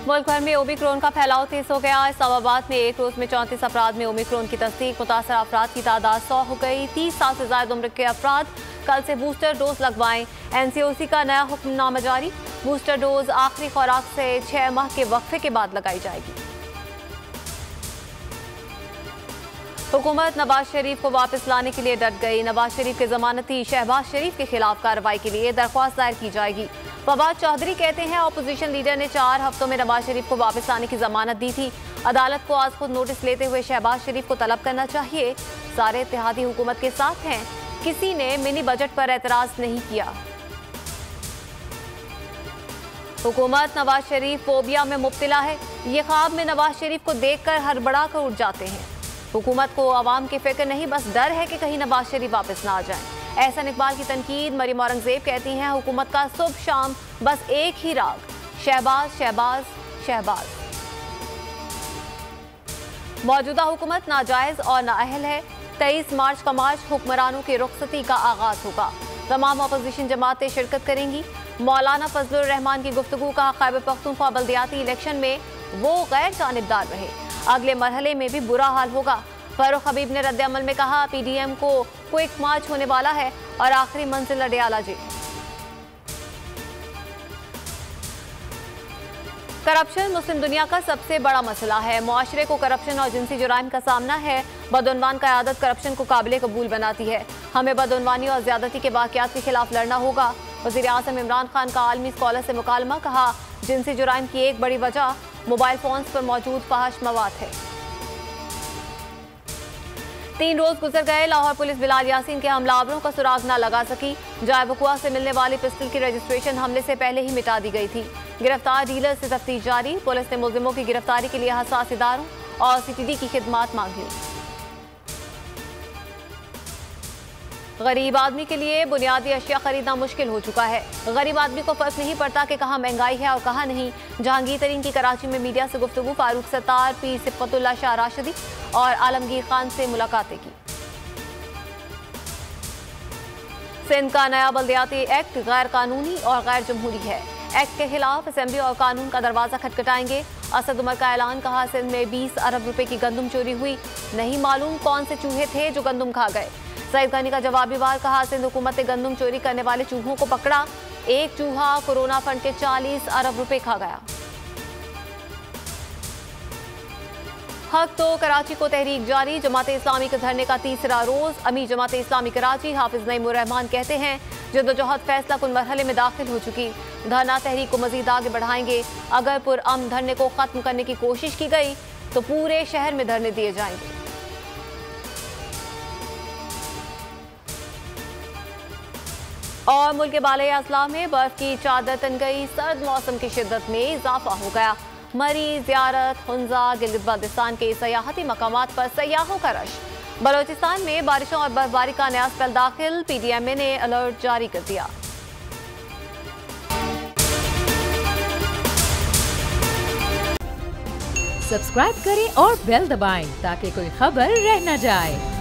मुल्क भर में ओमिक्रॉन का फैलाव तेज हो गया। इस्लामाबाद में एक रोज में 34 अफराद में ओमिक्रॉन की तस्दीक। मुतासर अफराद की तादाद 100 हो गई। 30 साल से ज्यादा उम्र के अफराद कल से बूस्टर डोज लगवाएं। NCOC का नया हुक्मनामा जारी। बूस्टर डोज आखिरी खुराक से 6 माह के वक्फे के बाद लगाई जाएगी। हुकूमत नवाज शरीफ को वापस लाने के लिए डट गई। नवाज शरीफ के जमानती शहबाज शरीफ के खिलाफ कार्रवाई के लिए दरख्वास्त दायर की जाएगी। फवाद चौधरी कहते हैं अपोजिशन लीडर ने 4 हफ्तों में नवाज शरीफ को वापस लाने की जमानत दी थी। अदालत को आज खुद नोटिस लेते हुए शहबाज शरीफ को तलब करना चाहिए। सारे इत्तेहादी हुकूमत के साथ हैं। किसी ने मिनी बजट पर एतराज नहीं किया। हुकूमत नवाज शरीफ फोबिया में मुब्तला है। ये ख्वाब में नवाज शरीफ को देखकर हड़बड़ा कर उठ जाते हैं। हुकूमत को आवाम की फिक्र नहीं, बस डर है कि कहीं नवाज शरीफ वापस ना आ जाएं। एहसन इकबाल की तनकीद। मरियम औरंगजेब कहती हैं हुकूमत का सुबह शाम बस एक ही राग, शहबाज शहबाज शहबाज। मौजूदा हुकूमत नाजायज और नाअहल है। 23 मार्च का मार्च हुक्मरानों की रुखसती का आगाज होगा। तमाम अपोजिशन जमातें शिरकत करेंगी। मौलाना फजलुर रहमान की गुफ्तगू का खैबर पख्तूनख्वा बल्दियाती इलेक्शन में वो गैर जानिबदार रहे। अगले मरहले में भी बुरा हाल होगा। फारूक हबीब ने रद्द अमल में कहा PDM को क्विक मार्च होने वाला है और आखिरी मंजिल अडयाला जेल। करप्शन मुस्लिम दुनिया का सबसे बड़ा मसला है। मुआशरे को करप्शन और जिनसी जुराइम का सामना है। बदउनवान क़यादत करप्शन को काबिल कबूल बनाती है। हमें बदउनवानी और ज्यादती के वाक़यात के खिलाफ लड़ना होगा। वज़ीर आज़म इमरान खान का आलमी स्कॉलर से मुकालमा। कहा जिनसी जुराइम की एक बड़ी वजह मोबाइल फोन्स पर मौजूद फहश मवाद है। 3 रोज गुजर गए। लाहौर पुलिस बिलाल यासीन के हमलावरों का सुराग न लगा सकी। जाए बकुआ से मिलने वाली पिस्टल की रजिस्ट्रेशन हमले से पहले ही मिटा दी गई थी। गिरफ्तार डीलर से तफ्तीश जारी। पुलिस ने मुलजिमों की गिरफ्तारी के लिए हसास इदारों और CTD की खिदमात मांग ली। गरीब आदमी के लिए बुनियादी अशिया खरीदना मुश्किल हो चुका है। गरीब आदमी को फर्क नहीं पड़ता कि कहाँ महंगाई है और कहाँ नहीं। जहांगीर तरीन की कराची में मीडिया से गुफ्तगू। फारूक सत्तार, पीर सिफ़तुल्लाह शाह राशिदी और आलमगीर खान से मुलाकातें की। सिंध का नया बल्दियाती एक्ट गैर कानूनी और गैर जमहूरी है। एक्ट के खिलाफ असेंबली और कानून का दरवाजा खटखटाएंगे। असद उमर का ऐलान। कहा सिंध में 20 अरब रुपए की गंदम चोरी हुई। नहीं मालूम कौन से चूहे थे जो गंदम खा गए। सईद गनी का जवाबी वार। कहा सिंध हुकूमत ने गंदम चोरी करने वाले चूहों को पकड़ा। एक चूहा कोरोना फंड के 40 अरब रुपए खा गया। हक तो कराची को तहरीक जारी। जमाते इस्लामी के धरने का तीसरा रोज। अमीर जमाते इस्लामी कराची हाफिज नईमुर रहमान कहते हैं जद्दोजहद फैसला कुन मरहले में दाखिल हो चुकी। धरना तहरीक को मजीद आगे बढ़ाएंगे। अगर पुरअमन धरने को खत्म करने की कोशिश की गई तो पूरे शहर में धरने दिए जाएंगे। और मुल्क के बाले अजला में बर्फ की चादर तन गई। सर्द मौसम की शिद्दत में इजाफा हो गया। मरी, ज़ियारत, हुंजा, गिलगित बाल्टिस्तान के सयाहती मकामात पर सयाहों का रश। बलोचिस्तान में बारिशों और बर्फबारी का नया स्पेल दाखिल। PDMA ने अलर्ट जारी कर दिया। सब्सक्राइब करें और बेल दबाएं ताकि कोई खबर रह न जाए।